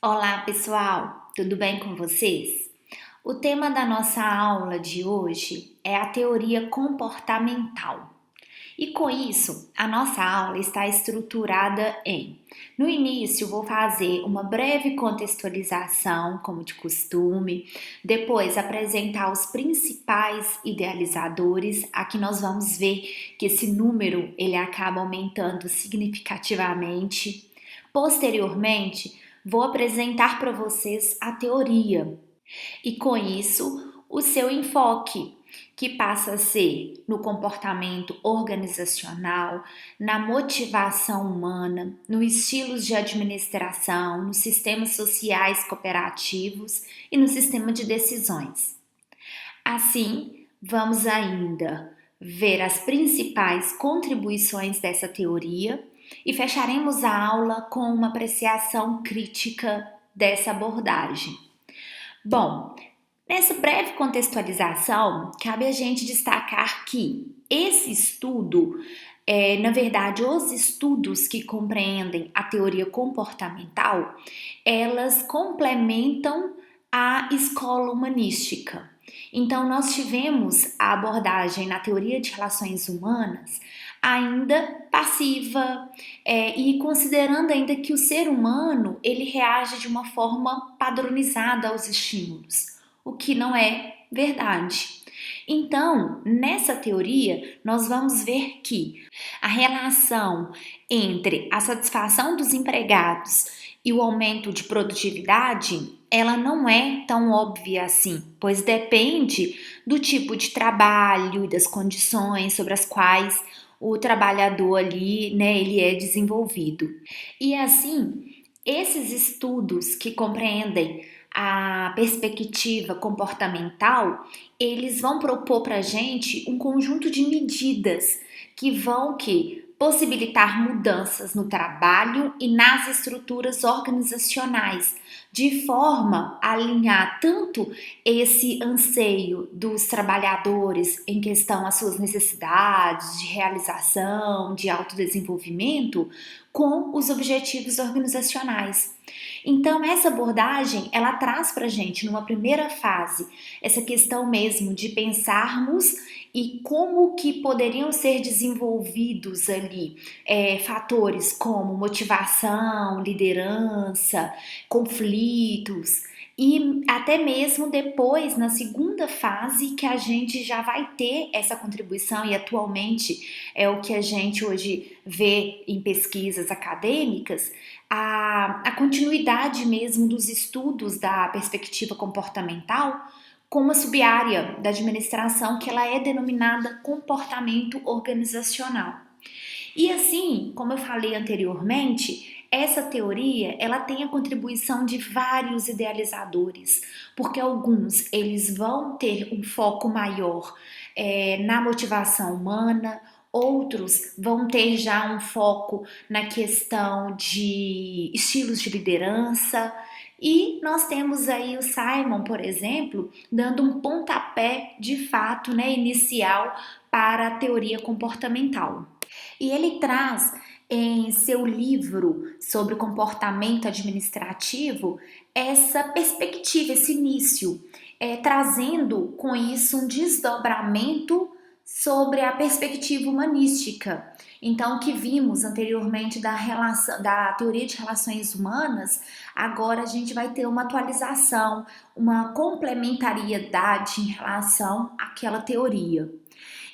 Olá, pessoal! Tudo bem com vocês? O tema da nossa aula de hoje é a teoria comportamental. E com isso, a nossa aula está estruturada no início, vou fazer uma breve contextualização, como de costume, depois apresentar os principais idealizadores. Aqui nós vamos ver que esse número ele acaba aumentando significativamente. Posteriormente, vou apresentar para vocês a teoria e, com isso, o seu enfoque, que passa a ser no comportamento organizacional, na motivação humana, nos estilos de administração, nos sistemas sociais cooperativos e no sistema de decisões. Assim, vamos ainda ver as principais contribuições dessa teoria e fecharemos a aula com uma apreciação crítica dessa abordagem. Bom, nessa breve contextualização, cabe a gente destacar que esse estudo, na verdade, os estudos que compreendem a teoria comportamental, elas complementam a escola humanística. Então, nós tivemos a abordagem na teoria de relações humanas ainda passiva e considerando ainda que o ser humano ele reage de uma forma padronizada aos estímulos, o que não é verdade. Então, nessa teoria, nós vamos ver que a relação entre a satisfação dos empregados e o aumento de produtividade, ela não é tão óbvia assim, pois depende do tipo de trabalho e das condições sobre as quais o trabalhador ali, né, ele é desenvolvido. E assim, esses estudos que compreendem a perspectiva comportamental, eles vão propor para a gente um conjunto de medidas que vão possibilitar mudanças no trabalho e nas estruturas organizacionais, de forma a alinhar tanto esse anseio dos trabalhadores em questão às suas necessidades de realização, de autodesenvolvimento, com os objetivos organizacionais. Então, essa abordagem, ela traz para a gente, numa primeira fase, essa questão mesmo de pensarmos e como que poderiam ser desenvolvidos ali fatores como motivação, liderança, conflitos e até mesmo depois, na segunda fase, que a gente já vai ter essa contribuição e atualmente é o que a gente hoje vê em pesquisas acadêmicas, a continuidade mesmo dos estudos da perspectiva comportamental com uma subárea da administração que ela é denominada comportamento organizacional. E assim, como eu falei anteriormente, essa teoria ela tem a contribuição de vários idealizadores, porque alguns eles vão ter um foco maior na motivação humana, outros vão ter já um foco na questão de estilos de liderança. E nós temos aí o Simon, por exemplo, dando um pontapé de fato, né, inicial para a teoria comportamental. E ele traz em seu livro sobre comportamento administrativo essa perspectiva, esse início, trazendo com isso um desdobramento sobre a perspectiva humanística. Então, o que vimos anteriormente da teoria de relações humanas, agora a gente vai ter uma atualização, uma complementariedade em relação àquela teoria.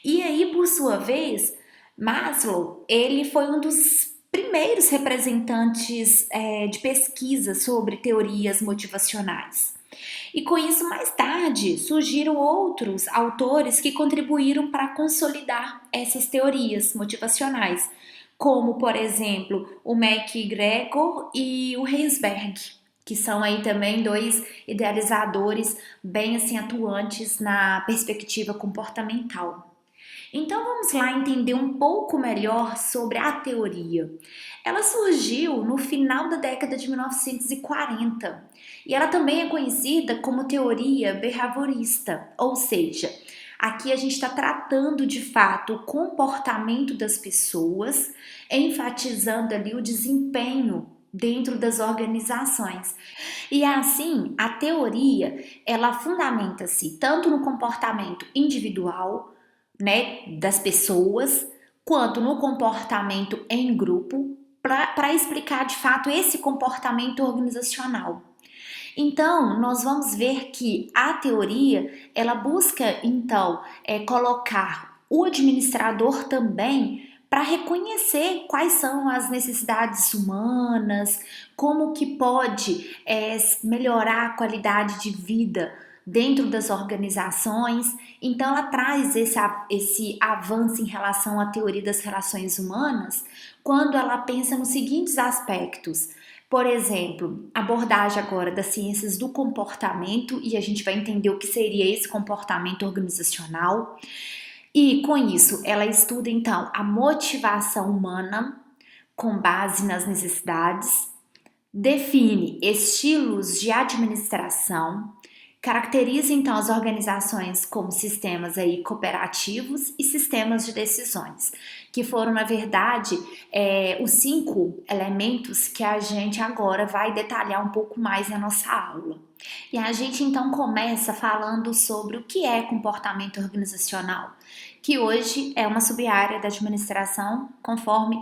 E aí, por sua vez, Maslow, ele foi um dos primeiros representantes de pesquisa sobre teorias motivacionais. E com isso, mais tarde, surgiram outros autores que contribuíram para consolidar essas teorias motivacionais, como, por exemplo, o MacGregor e o Herzberg, que são aí também dois idealizadores bem assim atuantes na perspectiva comportamental. Então vamos lá entender um pouco melhor sobre a teoria. Ela surgiu no final da década de 1940 e ela também é conhecida como teoria behaviorista, ou seja, aqui a gente está tratando de fato o comportamento das pessoas, enfatizando ali o desempenho dentro das organizações. E assim, a teoria, ela fundamenta-se tanto no comportamento individual, né, das pessoas, quanto no comportamento em grupo, para explicar de fato esse comportamento organizacional. Então, nós vamos ver que a teoria, ela busca, então, colocar o administrador também para reconhecer quais são as necessidades humanas, como que pode melhorar a qualidade de vida dentro das organizações. Então, ela traz esse avanço em relação à teoria das relações humanas quando ela pensa nos seguintes aspectos. Por exemplo, abordagem agora das ciências do comportamento, e a gente vai entender o que seria esse comportamento organizacional. E com isso, ela estuda então a motivação humana com base nas necessidades, define estilos de administração, caracteriza então as organizações como sistemas aí cooperativos e sistemas de decisões, que foram na verdade os 5 elementos que a gente agora vai detalhar um pouco mais na nossa aula. E a gente então começa falando sobre o que é comportamento organizacional, que hoje é uma sub-área da administração, conforme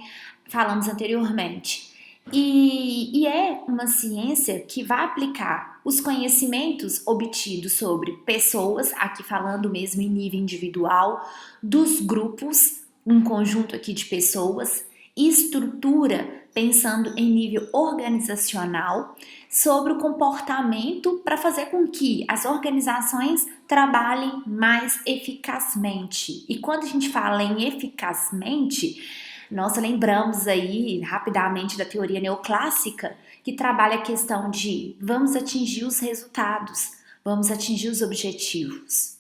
falamos anteriormente. E é uma ciência que vai aplicar os conhecimentos obtidos sobre pessoas, aqui falando mesmo em nível individual, dos grupos, um conjunto aqui de pessoas, estrutura, pensando em nível organizacional, sobre o comportamento para fazer com que as organizações trabalhem mais eficazmente. E quando a gente fala em eficazmente, nós lembramos aí rapidamente da teoria neoclássica, que trabalha a questão de vamos atingir os resultados, vamos atingir os objetivos.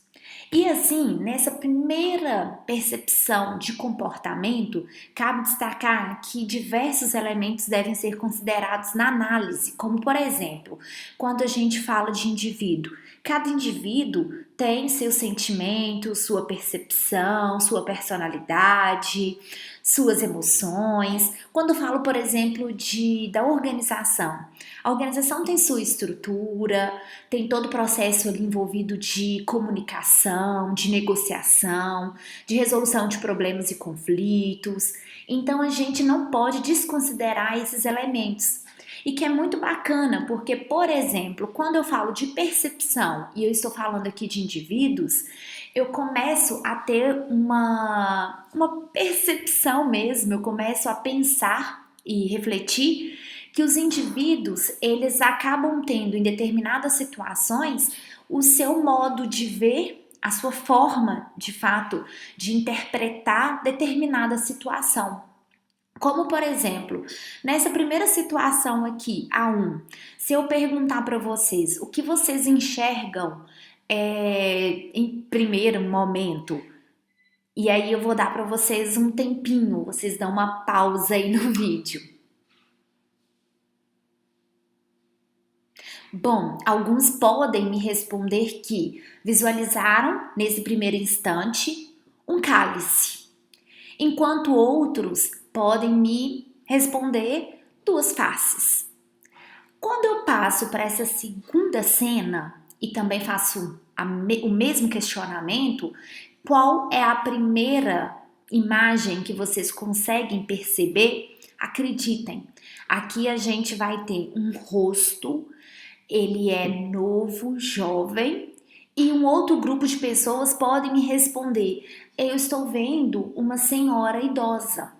E assim, nessa primeira percepção de comportamento, cabe destacar que diversos elementos devem ser considerados na análise, como por exemplo, quando a gente fala de indivíduo. Cada indivíduo tem seus sentimentos, sua percepção, sua personalidade, suas emoções. Quando eu falo, por exemplo, da organização, a organização tem sua estrutura, tem todo o processo ali envolvido de comunicação, de negociação, de resolução de problemas e conflitos. Então a gente não pode desconsiderar esses elementos. E que é muito bacana, porque, por exemplo, quando eu falo de percepção e eu estou falando aqui de indivíduos, eu começo a ter uma percepção mesmo, eu começo a pensar e refletir que os indivíduos, eles acabam tendo em determinadas situações o seu modo de ver, a sua forma, de fato, de interpretar determinada situação. Como, por exemplo, nessa primeira situação aqui, A1, se eu perguntar para vocês o que vocês enxergam em primeiro momento, e aí eu vou dar para vocês um tempinho, vocês dão uma pausa aí no vídeo. Bom, alguns podem me responder que visualizaram, nesse primeiro instante, um cálice, enquanto outros podem me responder 2 faces. Quando eu passo para essa segunda cena e também faço o mesmo questionamento, qual é a primeira imagem que vocês conseguem perceber? Acreditem, aqui a gente vai ter um rosto, ele é novo, jovem, e um outro grupo de pessoas podem me responder: eu estou vendo uma senhora idosa.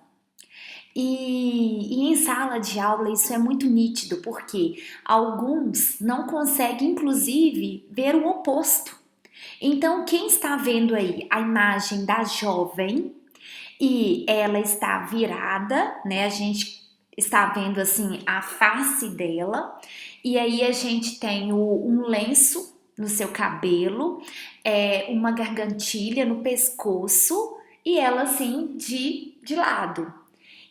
E em sala de aula isso é muito nítido, porque alguns não conseguem, inclusive, ver o oposto. Então, quem está vendo aí a imagem da jovem e ela está virada, né? A gente está vendo assim a face dela, e aí a gente tem um lenço no seu cabelo, uma gargantilha no pescoço e ela assim de lado.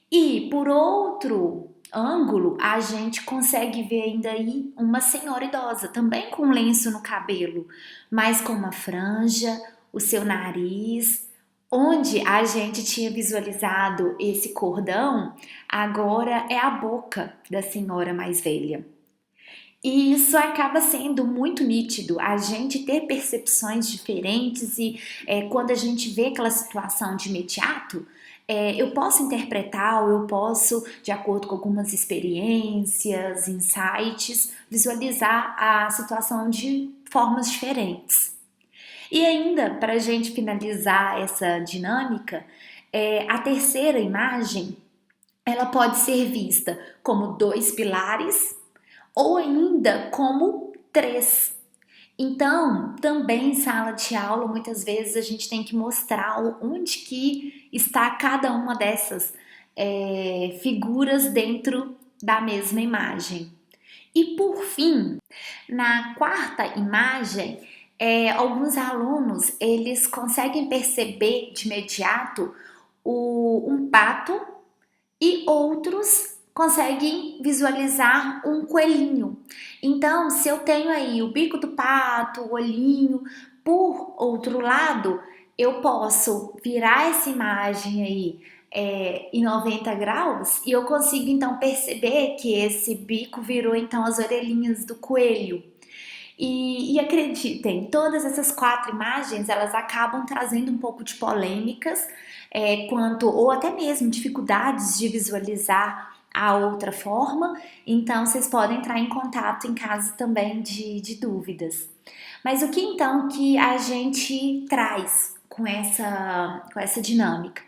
E por outro ângulo, a gente consegue ver ainda aí uma senhora idosa, também com um lenço no cabelo, mas com uma franja, o seu nariz, Onde a gente tinha visualizado esse cordão, agora é a boca da senhora mais velha. E isso acaba sendo muito nítido, a gente ter percepções diferentes e quando a gente vê aquela situação de imediato, eu posso interpretar ou eu posso, de acordo com algumas experiências, insights, visualizar a situação de formas diferentes. E ainda, para a gente finalizar essa dinâmica, a terceira imagem ela pode ser vista como dois pilares ou ainda como três. Então, também em sala de aula, muitas vezes a gente tem que mostrar onde que está cada uma dessas figuras dentro da mesma imagem. E por fim, na quarta imagem, alguns alunos eles conseguem perceber de imediato um pato e outros conseguem visualizar um coelhinho. Então, se eu tenho aí o bico do pato, o olhinho, por outro lado, eu posso virar essa imagem aí em 90 graus e eu consigo então perceber que esse bico virou então as orelhinhas do coelho. E acreditem, todas essas quatro imagens elas acabam trazendo um pouco de polêmicas quanto ou até mesmo dificuldades de visualizar a outra forma. Então vocês podem entrar em contato em caso também de dúvidas. Mas o que então que a gente traz com essa dinâmica?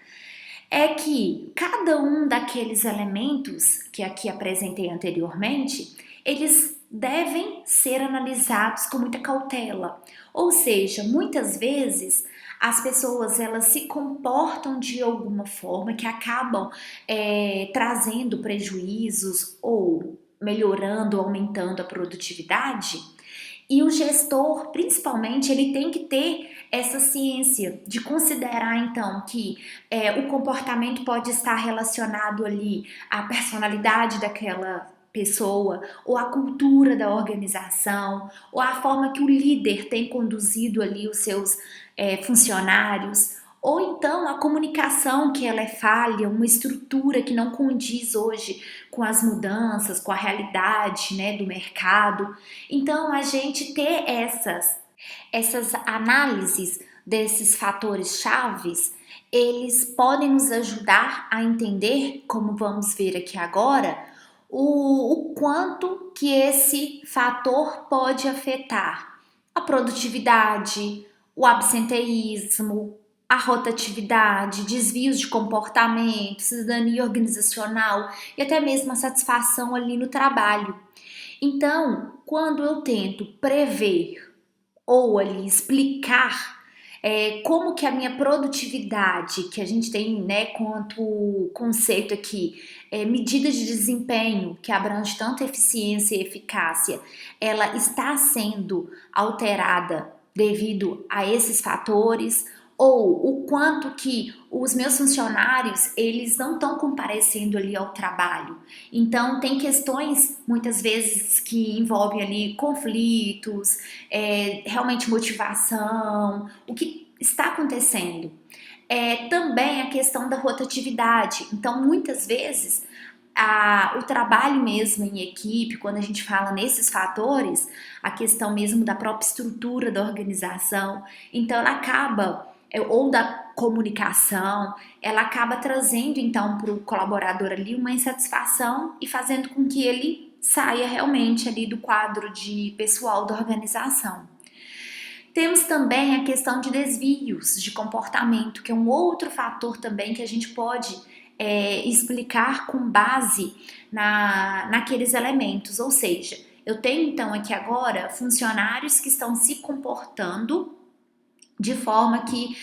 É que cada um daqueles elementos que aqui apresentei anteriormente, eles devem ser analisados com muita cautela. Ou seja, muitas vezes as pessoas elas se comportam de alguma forma que acabam trazendo prejuízos ou melhorando, aumentando a produtividade. E o gestor, principalmente, ele tem que ter essa ciência de considerar, então, que o comportamento pode estar relacionado ali à personalidade daquela pessoa, ou à cultura da organização, ou à forma que o líder tem conduzido ali os seus funcionários, ou então a comunicação que ela é falha, uma estrutura que não condiz hoje com as mudanças, com a realidade, né, do mercado. Então a gente ter essas análises desses fatores chaves, eles podem nos ajudar a entender, como vamos ver aqui agora, o quanto que esse fator pode afetar a produtividade, o absenteísmo, a rotatividade, desvios de comportamento, cidadania organizacional e até mesmo a satisfação ali no trabalho. Então, quando eu tento prever ou ali explicar como que a minha produtividade, que a gente tem, né, quanto conceito aqui, medida de desempenho, que abrange tanto eficiência e eficácia, ela está sendo alterada devido a esses fatores, ou o quanto que os meus funcionários, eles não estão comparecendo ali ao trabalho. Então, tem questões, muitas vezes, que envolvem ali conflitos, realmente motivação, o que está acontecendo. Também a questão da rotatividade. Então, muitas vezes, o trabalho mesmo em equipe, quando a gente fala nesses fatores, a questão mesmo da própria estrutura da organização, então ela acaba, ou da comunicação, ela acaba trazendo então para o colaborador ali uma insatisfação e fazendo com que ele saia realmente ali do quadro de pessoal da organização. Temos também a questão de desvios de comportamento, que é um outro fator também que a gente pode explicar com base naqueles elementos. Ou seja, eu tenho então aqui agora funcionários que estão se comportando de forma que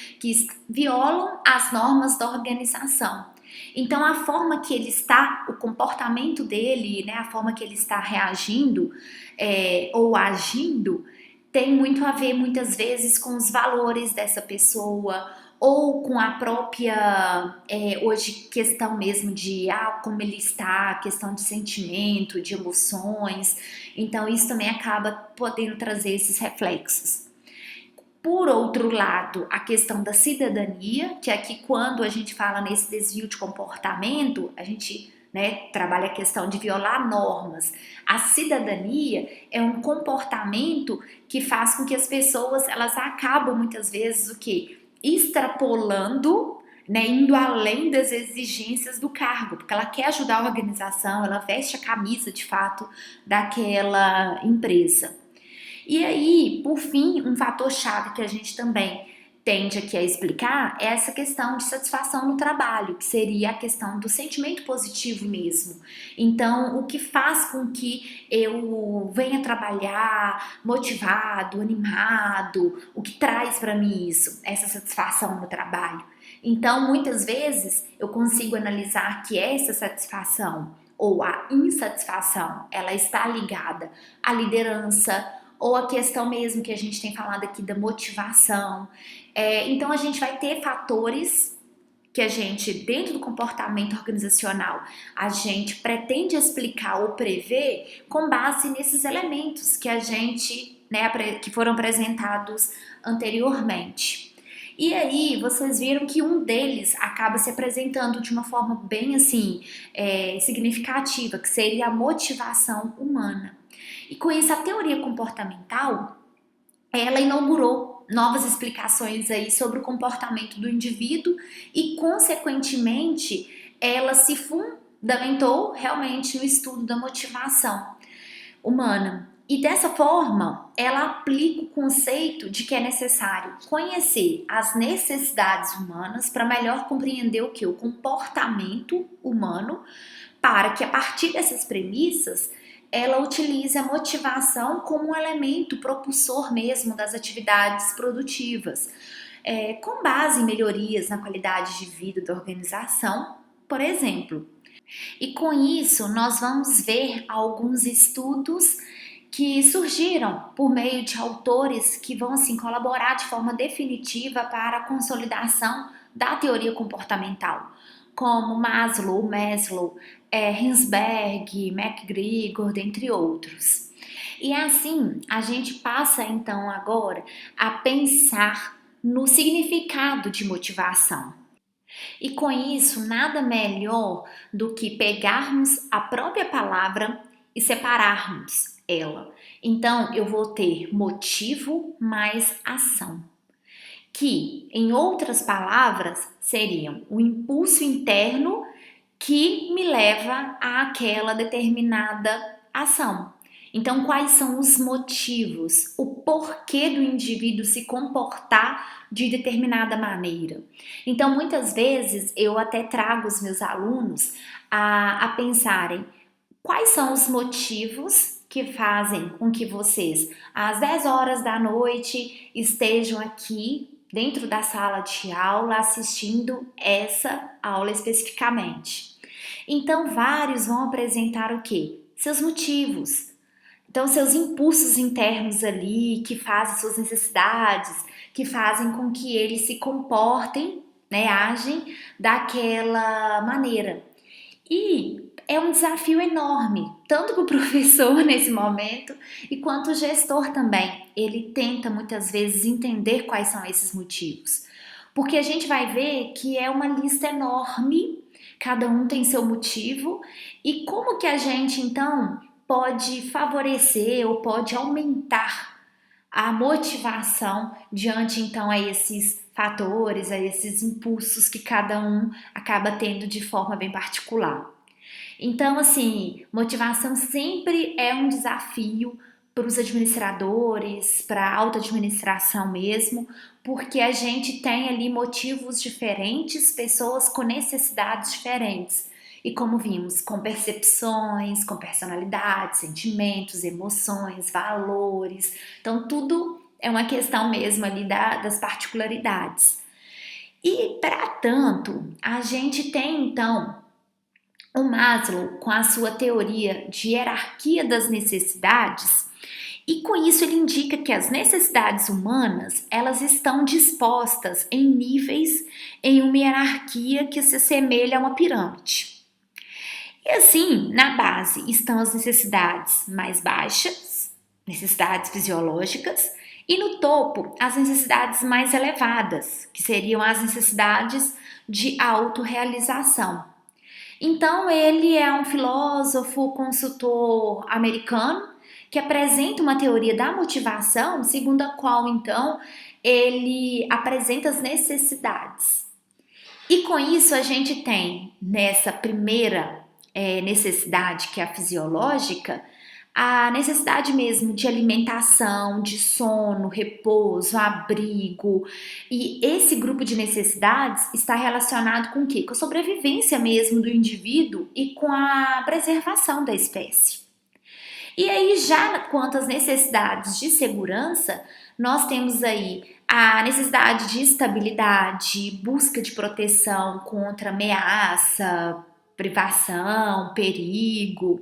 violam as normas da organização. Então, a forma que ele está, o comportamento dele, né, a forma que ele está reagindo ou agindo, tem muito a ver, muitas vezes, com os valores dessa pessoa ou com a própria, hoje, questão mesmo de como ele está, questão de sentimento, de emoções. Então, isso também acaba podendo trazer esses reflexos. Por outro lado, a questão da cidadania, que aqui quando a gente fala nesse desvio de comportamento, a gente, né, trabalha a questão de violar normas. A cidadania é um comportamento que faz com que as pessoas, elas acabam muitas vezes o quê? Extrapolando, né, indo além das exigências do cargo, porque ela quer ajudar a organização, ela veste a camisa de fato daquela empresa. E aí, por fim, um fator-chave que a gente também tende aqui a explicar é essa questão de satisfação no trabalho, que seria a questão do sentimento positivo mesmo. Então, o que faz com que eu venha trabalhar motivado, animado, o que traz para mim isso, essa satisfação no trabalho. Então, muitas vezes eu consigo analisar que essa satisfação ou a insatisfação, ela está ligada à liderança, ou a questão mesmo que a gente tem falado aqui da motivação. Então a gente vai ter fatores que a gente, dentro do comportamento organizacional, a gente pretende explicar ou prever com base nesses elementos que a gente, né, que foram apresentados anteriormente. E aí, vocês viram que um deles acaba se apresentando de uma forma bem assim, significativa, que seria a motivação humana. E com isso, a teoria comportamental, ela inaugurou novas explicações aí sobre o comportamento do indivíduo e, consequentemente, ela se fundamentou realmente no estudo da motivação humana. E dessa forma, ela aplica o conceito de que é necessário conhecer as necessidades humanas para melhor compreender o que? O comportamento humano, para que a partir dessas premissas ela utilize a motivação como um elemento propulsor mesmo das atividades produtivas, com base em melhorias na qualidade de vida da organização, por exemplo. E com isso, nós vamos ver alguns estudos que surgiram por meio de autores que vão assim colaborar de forma definitiva para a consolidação da teoria comportamental, como Maslow, Hinsberg, McGregor, dentre outros. E assim, a gente passa então agora a pensar no significado de motivação. E com isso, nada melhor do que pegarmos a própria palavra e separarmos ela. Então, eu vou ter motivo mais ação, que, em outras palavras, seriam o impulso interno que me leva àquela determinada ação. Então, quais são os motivos, o porquê do indivíduo se comportar de determinada maneira? Então, muitas vezes eu até trago os meus alunos a pensarem quais são os motivos que fazem com que vocês, às 10 horas da noite, estejam aqui dentro da sala de aula assistindo essa aula especificamente. Então, vários vão apresentar o quê? Seus motivos. Então, seus impulsos internos ali, que fazem suas necessidades, que fazem com que eles se comportem, né, agem daquela maneira. E é um desafio enorme, tanto para o professor nesse momento, e quanto o gestor também. Ele tenta muitas vezes entender quais são esses motivos. Porque a gente vai ver que é uma lista enorme, cada um tem seu motivo, e como que a gente então pode favorecer ou pode aumentar a motivação diante então a esses fatores, a esses impulsos que cada um acaba tendo de forma bem particular. Então, assim, motivação sempre é um desafio para os administradores, para a auto-administração mesmo, porque a gente tem ali motivos diferentes, pessoas com necessidades diferentes. E como vimos, com percepções, com personalidades, sentimentos, emoções, valores. Então, tudo é uma questão mesmo ali das particularidades. E, para tanto, a gente tem, então, o Maslow com a sua teoria de hierarquia das necessidades, e com isso ele indica que as necessidades humanas, elas estão dispostas em níveis em uma hierarquia que se assemelha a uma pirâmide. E assim, na base estão as necessidades mais baixas, necessidades fisiológicas, E no topo, as necessidades mais elevadas, que seriam as necessidades de autorrealização. Então, ele é um filósofo, consultor americano que apresenta uma teoria da motivação, segundo a qual, então, ele apresenta as necessidades. E com isso, a gente tem nessa primeira necessidade, que é a fisiológica, a necessidade mesmo de alimentação, de sono, repouso, abrigo. E esse grupo de necessidades está relacionado com o quê? Com a sobrevivência mesmo do indivíduo e com a preservação da espécie. E aí, já quanto às necessidades de segurança, nós temos aí a necessidade de estabilidade, busca de proteção contra ameaça, privação, perigo.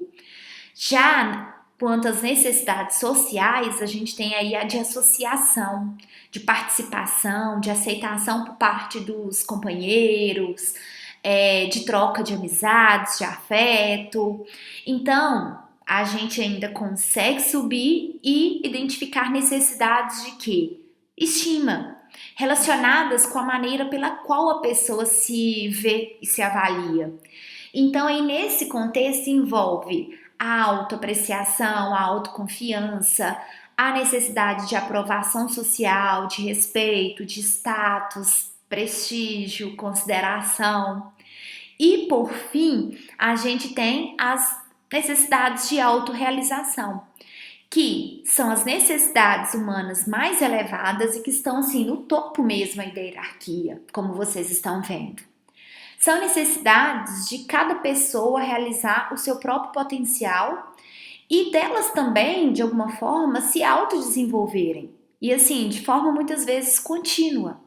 Já quanto às necessidades sociais, a gente tem aí a de associação, de participação, de aceitação por parte dos companheiros, de troca de amizades, de afeto. Então, a gente ainda consegue subir e identificar necessidades de quê? Estima, relacionadas com a maneira pela qual a pessoa se vê e se avalia. Então, aí nesse contexto envolve a autoapreciação, a autoconfiança, a necessidade de aprovação social, de respeito, de status, prestígio, consideração. E por fim, a gente tem as necessidades de autorrealização, que são as necessidades humanas mais elevadas e que estão assim no topo mesmo aí da hierarquia, como vocês estão vendo. São necessidades de cada pessoa realizar o seu próprio potencial e delas também, de alguma forma, se autodesenvolverem. E assim, de forma muitas vezes contínua.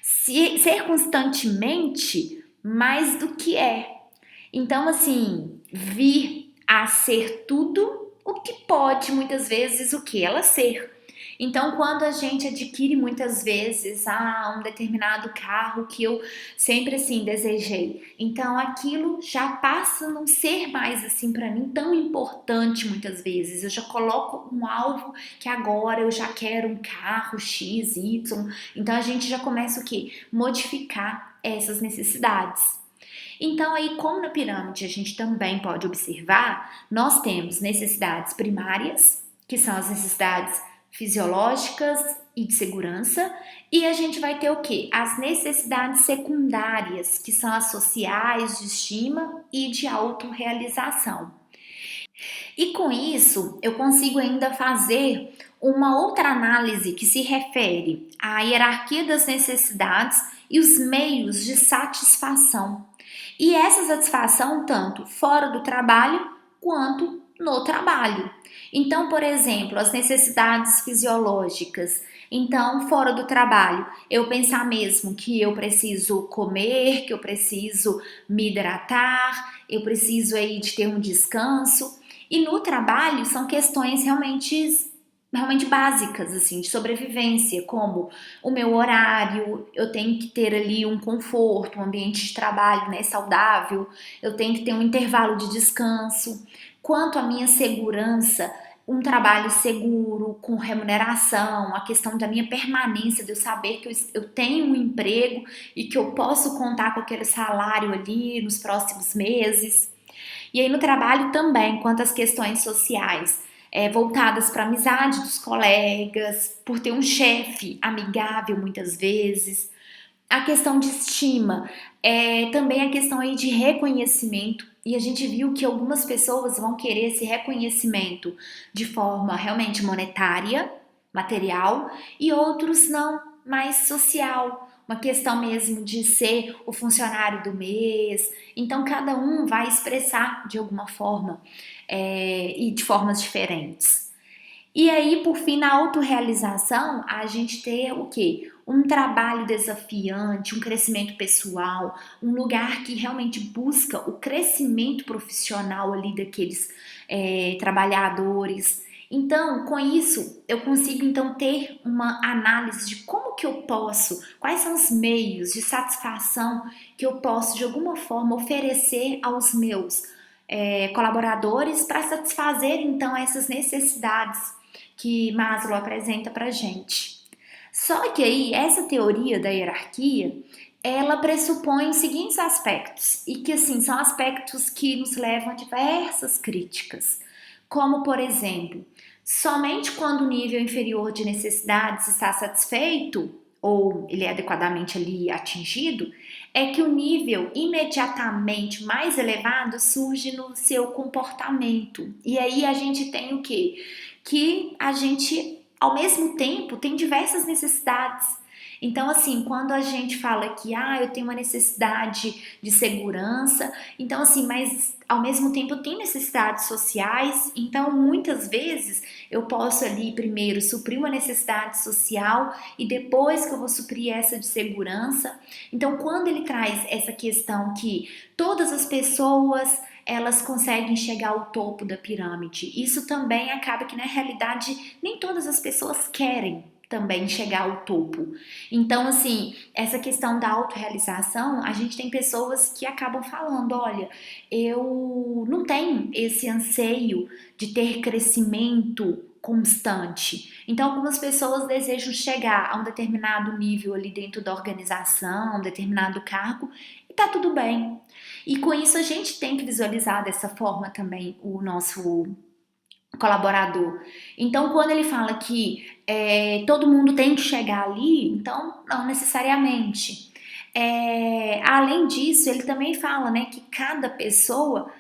Ser constantemente mais do que é. Então, assim, vir a ser tudo o que pode muitas vezes o que ela ser. Então, quando a gente adquire muitas vezes um determinado carro que eu sempre assim desejei, então aquilo já passa a não ser mais assim para mim tão importante muitas vezes. Eu já coloco um alvo que agora eu já quero um carro X, Y. Então a gente já começa o quê? Modificar essas necessidades. Então, aí, como na pirâmide a gente também pode observar, nós temos necessidades primárias, que são as necessidades fisiológicas e de segurança, e a gente vai ter o quê? As necessidades secundárias, que são as sociais, de estima e de autorrealização. E com isso, eu consigo ainda fazer uma outra análise que se refere à hierarquia das necessidades e os meios de satisfação. E essa satisfação tanto fora do trabalho quanto no trabalho. Então, por exemplo, as necessidades fisiológicas. Então, fora do trabalho, eu pensar mesmo que eu preciso comer, que eu preciso me hidratar, eu preciso aí de ter um descanso. E no trabalho são questões realmente básicas, assim, de sobrevivência, como o meu horário, eu tenho que ter ali um conforto, um ambiente de trabalho, né, saudável, eu tenho que ter um intervalo de descanso. Quanto à minha segurança, um trabalho seguro, com remuneração, a questão da minha permanência, de eu saber que eu tenho um emprego e que eu posso contar com aquele salário ali nos próximos meses. E aí no trabalho também, quanto às questões sociais, voltadas para a amizade dos colegas, por ter um chefe amigável muitas vezes, a questão de estima, também a questão aí de reconhecimento, e a gente viu que algumas pessoas vão querer esse reconhecimento de forma realmente monetária, material, e outros não, mais social, uma questão mesmo de ser o funcionário do mês. Então cada um vai expressar de alguma forma e de formas diferentes. E aí, por fim, na autorrealização, a gente ter o quê? Um trabalho desafiante, um crescimento pessoal, um lugar que realmente busca o crescimento profissional ali daqueles trabalhadores. Então, com isso, eu consigo então ter uma análise de como que eu posso, quais são os meios de satisfação que eu posso de alguma forma oferecer aos meus colaboradores para satisfazer então essas necessidades. que Maslow apresenta pra gente. Só que aí, essa teoria da hierarquia, ela pressupõe os seguintes aspectos, e que assim, são aspectos que nos levam a diversas críticas, como por exemplo, somente quando o nível inferior de necessidades está satisfeito, ou ele é adequadamente ali atingido, é que o nível imediatamente mais elevado surge no seu comportamento. E aí a gente tem o quê? Que a gente, ao mesmo tempo, tem diversas necessidades. Então, assim, quando a gente fala que, eu tenho uma necessidade de segurança, então, assim, mas ao mesmo tempo eu tenho necessidades sociais, então muitas vezes eu posso ali primeiro suprir uma necessidade social e depois que eu vou suprir essa de segurança. Então, quando ele traz essa questão que todas as pessoas elas conseguem chegar ao topo da pirâmide, isso também acaba que na realidade nem todas as pessoas querem também chegar ao topo. Então, assim, essa questão da autorrealização, a gente tem pessoas que acabam falando, olha, eu não tenho esse anseio de ter crescimento constante. Então, algumas pessoas desejam chegar a um determinado nível ali dentro da organização, um determinado cargo, e tá tudo bem. E com isso a gente tem que visualizar dessa forma também o nosso colaborador. Então, quando ele fala que todo mundo tem que chegar ali, então não necessariamente. Além disso, ele também fala, né, que cada pessoa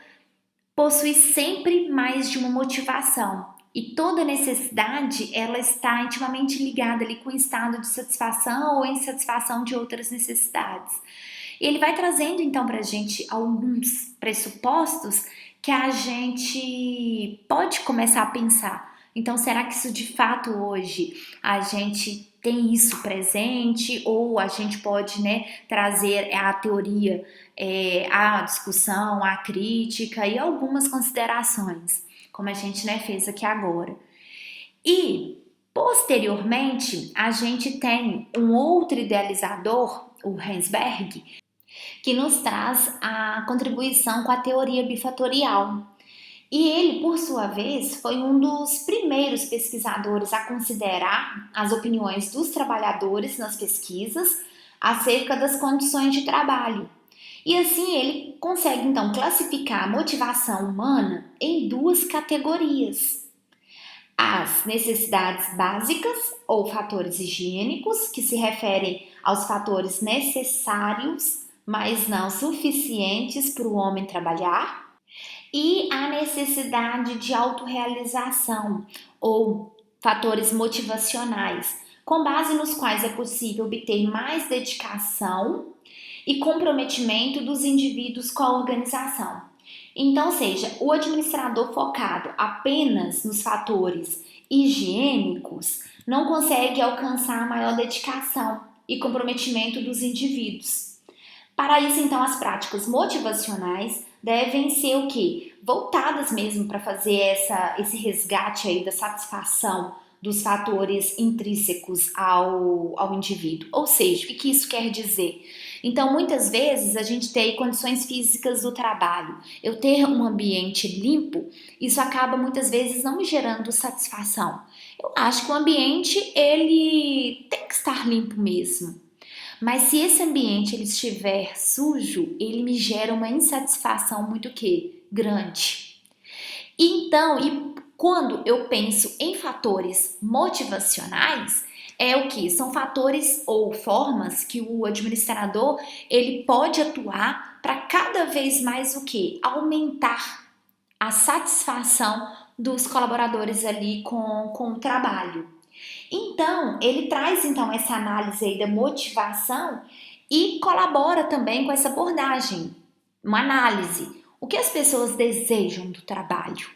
possui sempre mais de uma motivação. E toda necessidade, ela está intimamente ligada ali com o estado de satisfação ou insatisfação de outras necessidades. E ele vai trazendo então para a gente alguns pressupostos que a gente pode começar a pensar. Então, será que isso de fato hoje a gente tem isso presente ou a gente pode, né, trazer a teoria, a discussão, a crítica e algumas considerações, como a gente, né, fez aqui agora. E posteriormente a gente tem um outro idealizador, o Heisenberg, que nos traz a contribuição com a teoria bifatorial. E ele, por sua vez, foi um dos primeiros pesquisadores a considerar as opiniões dos trabalhadores nas pesquisas acerca das condições de trabalho. E assim ele consegue então classificar a motivação humana em duas categorias: as necessidades básicas ou fatores higiênicos, que se referem aos fatores necessários, mas não suficientes para o homem trabalhar, e a necessidade de autorrealização ou fatores motivacionais, com base nos quais é possível obter mais dedicação e comprometimento dos indivíduos com a organização. Então, seja, o administrador focado apenas nos fatores higiênicos não consegue alcançar a maior dedicação e comprometimento dos indivíduos. Para isso, então, as práticas motivacionais devem ser o quê? Voltadas mesmo para fazer esse resgate aí da satisfação dos fatores intrínsecos ao indivíduo. Ou seja, o que isso quer dizer? Então, muitas vezes a gente tem condições físicas do trabalho. Eu ter um ambiente limpo, isso acaba muitas vezes não me gerando satisfação. Eu acho que o ambiente, ele tem que estar limpo mesmo. Mas se esse ambiente ele estiver sujo, ele me gera uma insatisfação muito grande. Então, e quando eu penso em fatores motivacionais, é o que? São fatores ou formas que o administrador ele pode atuar para cada vez mais o que? Aumentar a satisfação dos colaboradores ali com o trabalho. Então, ele traz então essa análise aí da motivação e colabora também com essa abordagem, uma análise. O que as pessoas desejam do trabalho?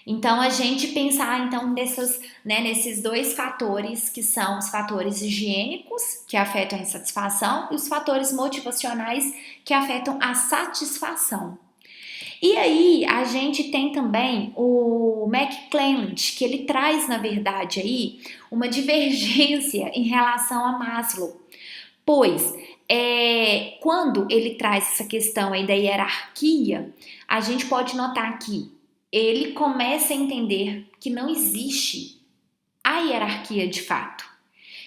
Então, a gente pensar então nesses dois fatores que são os fatores higiênicos, que afetam a insatisfação, e os fatores motivacionais, que afetam a satisfação. E aí, a gente tem também o McClelland, que ele traz, na verdade, aí uma divergência em relação a Maslow, pois quando ele traz essa questão aí da hierarquia, a gente pode notar que ele começa a entender que não existe a hierarquia de fato.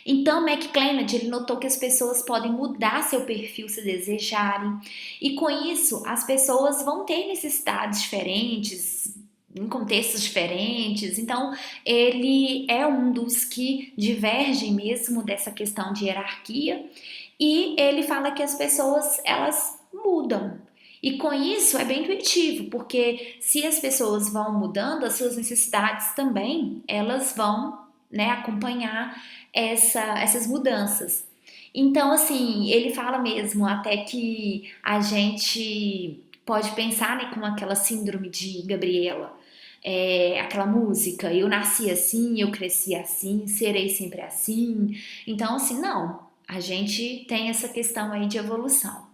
Então, McClelland ele notou que as pessoas podem mudar seu perfil se desejarem, e com isso as pessoas vão ter necessidades diferentes, em contextos diferentes. Então, ele é um dos que divergem mesmo dessa questão de hierarquia, e ele fala que as pessoas elas mudam. E com isso é bem intuitivo, porque se as pessoas vão mudando, as suas necessidades também, elas vão, né, acompanhar essas mudanças. Então, assim, ele fala mesmo até que a gente pode pensar, né, como aquela síndrome de Gabriela, aquela música, eu nasci assim, eu cresci assim, serei sempre assim. Então, assim, não, a gente tem essa questão aí de evolução.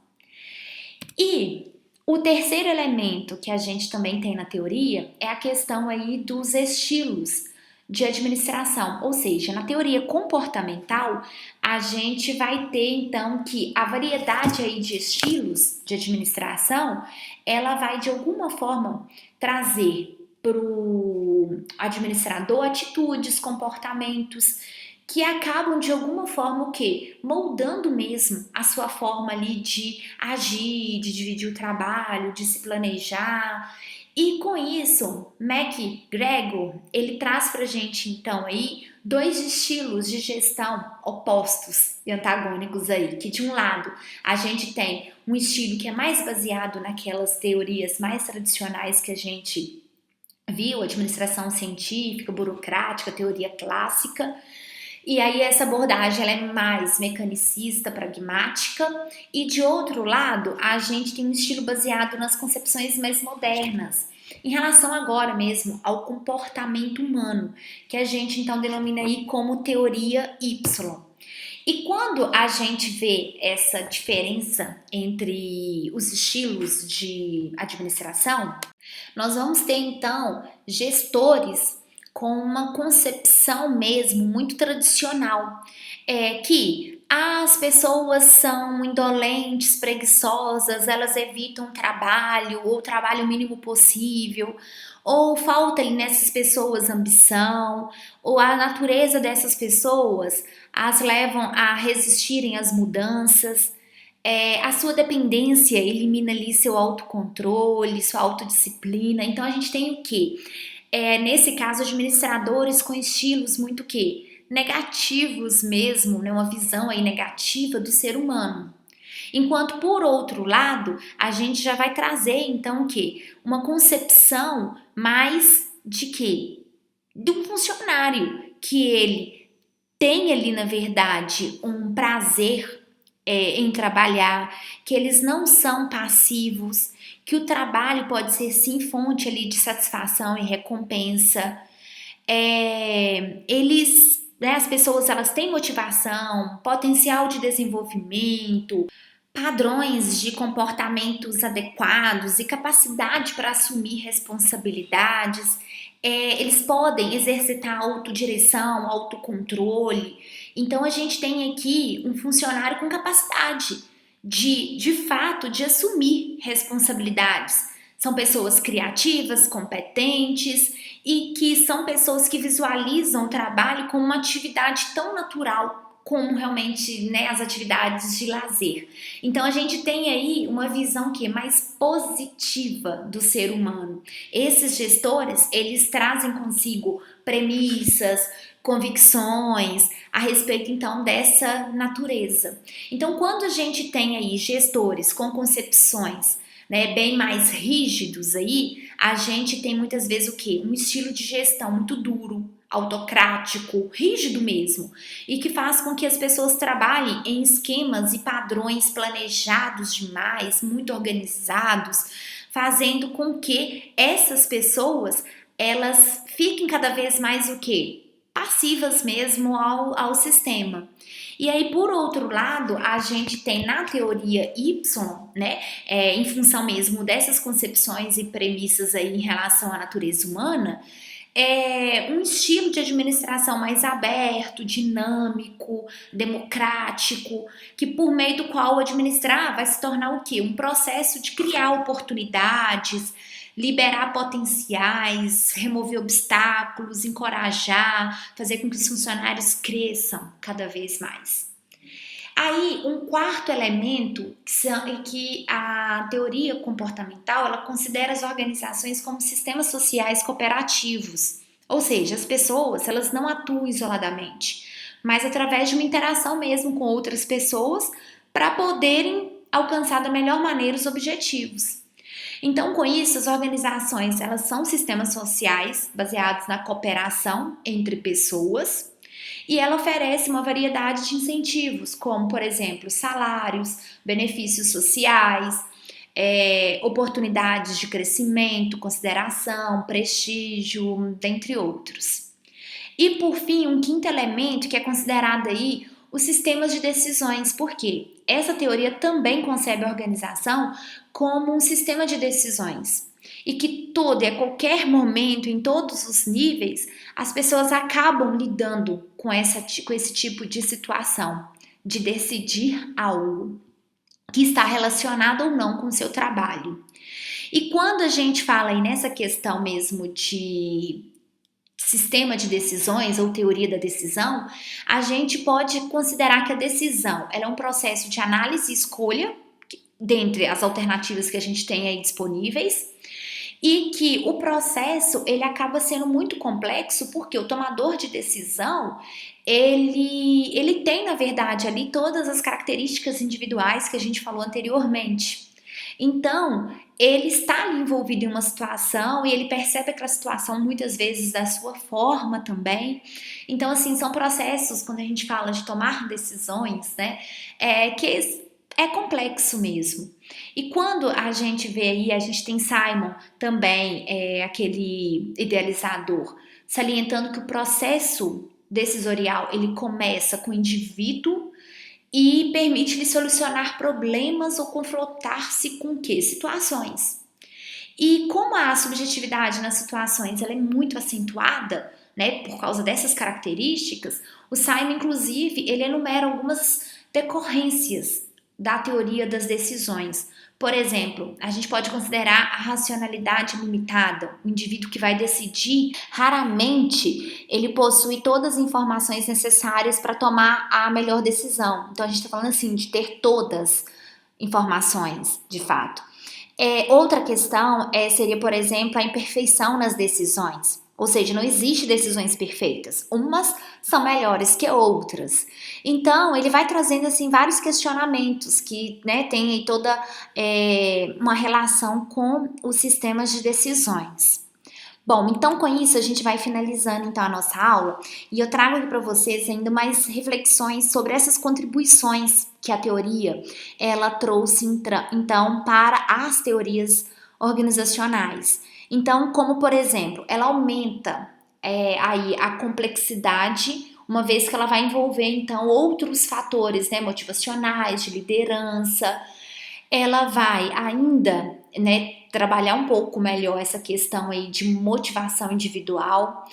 E o terceiro elemento que a gente também tem na teoria é a questão aí dos estilos de administração, ou seja, na teoria comportamental, a gente vai ter então que a variedade aí de estilos de administração, ela vai de alguma forma trazer para o administrador atitudes, comportamentos que acabam de alguma forma o quê? Moldando mesmo a sua forma ali de agir, de dividir o trabalho, de se planejar. E com isso, McGregor, ele traz pra gente então aí dois estilos de gestão opostos e antagônicos aí, que de um lado a gente tem um estilo que é mais baseado naquelas teorias mais tradicionais que a gente viu, administração científica, burocrática, teoria clássica. E aí essa abordagem ela é mais mecanicista, pragmática, e de outro lado, a gente tem um estilo baseado nas concepções mais modernas, em relação agora mesmo ao comportamento humano, que a gente então denomina aí como teoria Y. E quando a gente vê essa diferença entre os estilos de administração, nós vamos ter então gestores com uma concepção mesmo muito tradicional, que as pessoas são indolentes, preguiçosas, elas evitam o trabalho ou o trabalho mínimo possível, ou falta nessas pessoas ambição, ou a natureza dessas pessoas as levam a resistirem às mudanças. A sua dependência elimina ali seu autocontrole, sua autodisciplina. Então a gente tem o quê? Nesse caso, administradores com estilos muito que negativos mesmo, né? Uma visão aí negativa do ser humano. Enquanto, por outro lado, a gente já vai trazer, então, o quê? Uma concepção mais de quê? De um funcionário, que ele tem ali, na verdade, um prazer em trabalhar, que eles não são passivos, que o trabalho pode ser sim fonte ali de satisfação e recompensa. Eles, né, as pessoas elas têm motivação, potencial de desenvolvimento, padrões de comportamentos adequados e capacidade para assumir responsabilidades. Eles podem exercitar autodireção, autocontrole. Então a gente tem aqui um funcionário com capacidade de fato, de assumir responsabilidades. São pessoas criativas, competentes e que são pessoas que visualizam o trabalho como uma atividade tão natural como realmente, né, as atividades de lazer. Então a gente tem aí uma visão que é mais positiva do ser humano. Esses gestores, eles trazem consigo premissas, convicções a respeito então dessa natureza. Então quando a gente tem aí gestores com concepções, né, bem mais rígidos aí, a gente tem muitas vezes o quê? Um estilo de gestão muito duro, autocrático, rígido mesmo, e que faz com que as pessoas trabalhem em esquemas e padrões planejados demais, muito organizados, fazendo com que essas pessoas elas fiquem cada vez mais o quê? Passivas mesmo ao sistema. E aí, por outro lado, a gente tem na teoria Y, né, em função mesmo dessas concepções e premissas aí em relação à natureza humana, um estilo de administração mais aberto, dinâmico, democrático, que por meio do qual administrar vai se tornar o quê? Um processo de criar oportunidades, liberar potenciais, remover obstáculos, encorajar, fazer com que os funcionários cresçam cada vez mais. Aí, um quarto elemento que a teoria comportamental ela considera as organizações como sistemas sociais cooperativos, ou seja, as pessoas elas não atuam isoladamente, mas através de uma interação mesmo com outras pessoas para poderem alcançar da melhor maneira os objetivos. Então, com isso, as organizações elas são sistemas sociais baseados na cooperação entre pessoas e ela oferece uma variedade de incentivos, como, por exemplo, salários, benefícios sociais, oportunidades de crescimento, consideração, prestígio, dentre outros. E, por fim, um quinto elemento que é considerado aí os sistemas de decisões, porque essa teoria também concebe a organização como um sistema de decisões e que todo e a qualquer momento, em todos os níveis, as pessoas acabam lidando com esse tipo de situação, de decidir algo que está relacionado ou não com o seu trabalho. E quando a gente fala aí nessa questão mesmo de sistema de decisões ou teoria da decisão, a gente pode considerar que a decisão ela é um processo de análise e escolha dentre as alternativas que a gente tem aí disponíveis e que o processo ele acaba sendo muito complexo porque o tomador de decisão ele tem na verdade ali todas as características individuais que a gente falou anteriormente. Então, ele está ali envolvido em uma situação e ele percebe aquela situação muitas vezes da sua forma também. Então, assim, são processos, quando a gente fala de tomar decisões, né, que é complexo mesmo. E quando a gente vê aí, a gente tem Simon também, aquele idealizador, salientando que o processo decisorial ele começa com o indivíduo e permite-lhe solucionar problemas ou confrontar-se com que? Situações. E como a subjetividade nas situações ela é muito acentuada, né, por causa dessas características, o Simon, inclusive, ele enumera algumas decorrências da teoria das decisões. Por exemplo, a gente pode considerar a racionalidade limitada. O indivíduo que vai decidir, raramente ele possui todas as informações necessárias para tomar a melhor decisão. Então a gente está falando assim de ter todas informações, de fato. Outra questão seria, por exemplo, a imperfeição nas decisões. Ou seja, não existe decisões perfeitas. Umas são melhores que outras. Então, ele vai trazendo assim vários questionamentos que, né, tem aí toda uma relação com os sistemas de decisões. Bom, então com isso a gente vai finalizando então a nossa aula e eu trago aqui para vocês ainda mais reflexões sobre essas contribuições que a teoria ela trouxe então para as teorias organizacionais. Então, como por exemplo, ela aumenta aí a complexidade, uma vez que ela vai envolver então outros fatores, né, motivacionais, de liderança. Ela vai ainda, né, trabalhar um pouco melhor essa questão aí de motivação individual.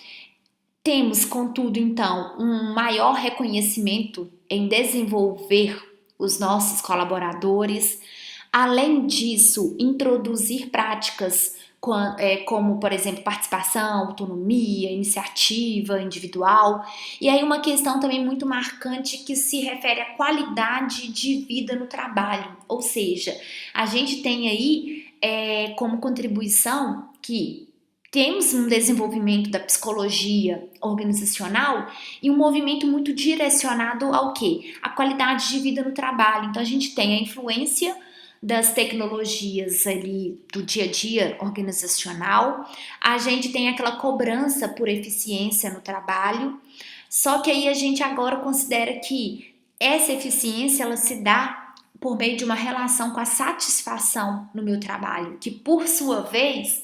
Temos, contudo, então, um maior reconhecimento em desenvolver os nossos colaboradores. Além disso, introduzir práticas como, por exemplo, participação, autonomia, iniciativa individual. E aí uma questão também muito marcante que se refere à qualidade de vida no trabalho. Ou seja, a gente tem aí como contribuição que temos um desenvolvimento da psicologia organizacional e um movimento muito direcionado ao quê? A qualidade de vida no trabalho. Então a gente tem a influência das tecnologias ali do dia a dia organizacional, a gente tem aquela cobrança por eficiência no trabalho, só que aí a gente agora considera que essa eficiência ela se dá por meio de uma relação com a satisfação no meu trabalho, que por sua vez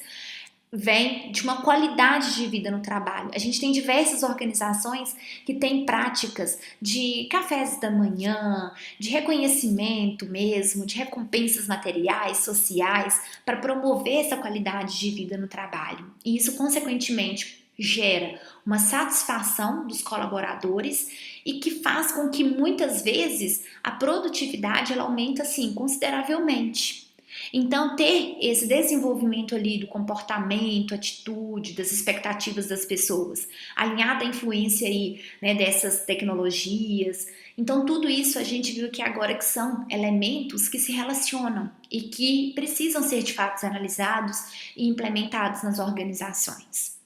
vem de uma qualidade de vida no trabalho. A gente tem diversas organizações que têm práticas de cafés da manhã, de reconhecimento mesmo, de recompensas materiais, sociais, para promover essa qualidade de vida no trabalho. E isso, consequentemente, gera uma satisfação dos colaboradores e que faz com que muitas vezes a produtividade ela aumenta assim consideravelmente. Então, ter esse desenvolvimento ali do comportamento, atitude, das expectativas das pessoas, alinhada à influência aí, né, dessas tecnologias. Então, tudo isso a gente viu que agora que são elementos que se relacionam e que precisam ser de fato analisados e implementados nas organizações.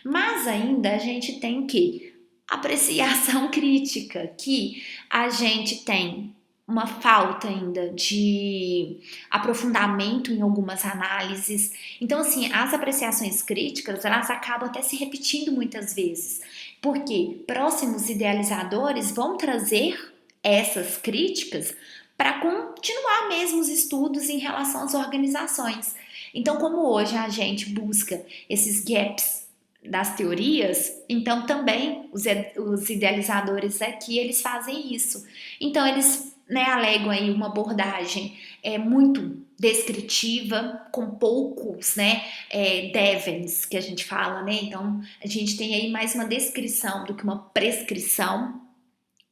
Mas ainda a gente tem que apreciação crítica, que a gente tem uma falta ainda de aprofundamento em algumas análises. Então, assim, as apreciações críticas, elas acabam até se repetindo muitas vezes, porque próximos idealizadores vão trazer essas críticas para continuar mesmo os estudos em relação às organizações. Então, como hoje a gente busca esses gaps das teorias, então também os idealizadores aqui, eles fazem isso. Então, eles, né, alegam aí uma abordagem muito descritiva, com poucos, né, devens, que a gente fala, né, então a gente tem aí mais uma descrição do que uma prescrição.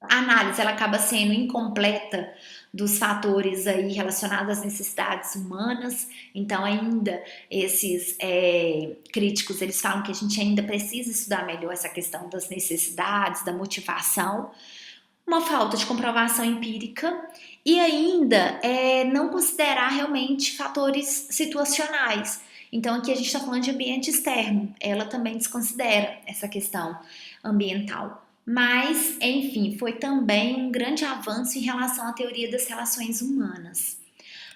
A análise ela acaba sendo incompleta dos fatores aí relacionados às necessidades humanas, então ainda esses críticos eles falam que a gente ainda precisa estudar melhor essa questão das necessidades, da motivação, uma falta de comprovação empírica e ainda não considerar realmente fatores situacionais. Então aqui a gente está falando de ambiente externo, ela também desconsidera essa questão ambiental. Mas, enfim, foi também um grande avanço em relação à teoria das relações humanas.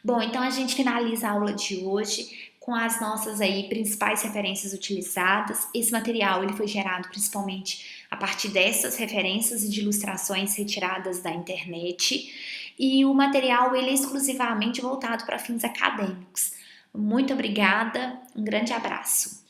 Bom, então a gente finaliza a aula de hoje com as nossas aí principais referências utilizadas. Esse material ele foi gerado principalmente a partir dessas referências e de ilustrações retiradas da internet, e o material ele é exclusivamente voltado para fins acadêmicos. Muito obrigada, um grande abraço.